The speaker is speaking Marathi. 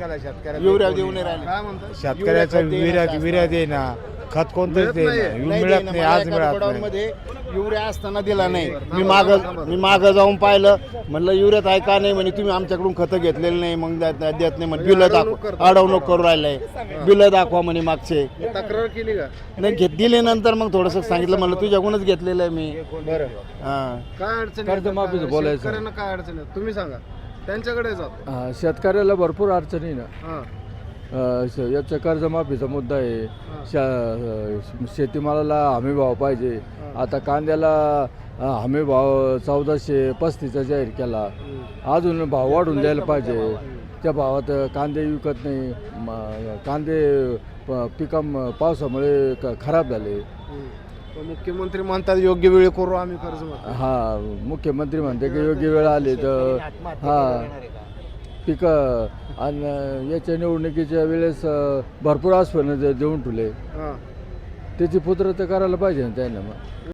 युरिया देऊ नाही राहिले. काय म्हणतात? शेतकऱ्याचं विर्यात आहे ना, खत कोणतंच मिळत मिळत नाही, आज मिळत नाही. मध्ये युरिया असताना दिला नाही. मी माग जाऊन पाहिलं, म्हणलं युरियात आहे का नाही, म्हणे तुम्ही आमच्याकडून खतं घेतलेलं नाही, मग देत नाही म्हणे. बिलं दाखवा, अडवणूक करू राहिलंय, बिलं दाखवा म्हणे मागचे. तक्रार केली का? नाही दिले. नंतर मग थोडंसं सांगितलं, म्हणलं तुझ्याकडूनच घेतलेलं आहे मी. बरं, हां काय अडचण कर्जमाफीचं बोलायचं. शेतकऱ्यांना काय अडचण आहे तुम्ही सांगा, त्यांच्याकडे जातो. शेतकऱ्याला भरपूर अडचणी ना. हां याचा कर्जमाफीचा मुद्दा आहे. शेतीमालाला हमी भाव पाहिजे. आता कांद्याला हमी भाव 1435 जाहीर केला, अजून भाव वाढून द्यायला पाहिजे. त्या भावात कांदे विकत नाही. कांदे पिका पावसामुळे खराब झाले. मुख्यमंत्री म्हणतात योग्य वेळी करू आम्ही कर्जमाफी. हा, मुख्यमंत्री म्हणते की योग्य वेळ आली तर पिकं. आणि याच्या निवडणुकीच्या वेळेस भरपूर आश्वासनं देऊन ठेवले, हां त्याची पूर्तता करायला पाहिजे ना त्यांना. मग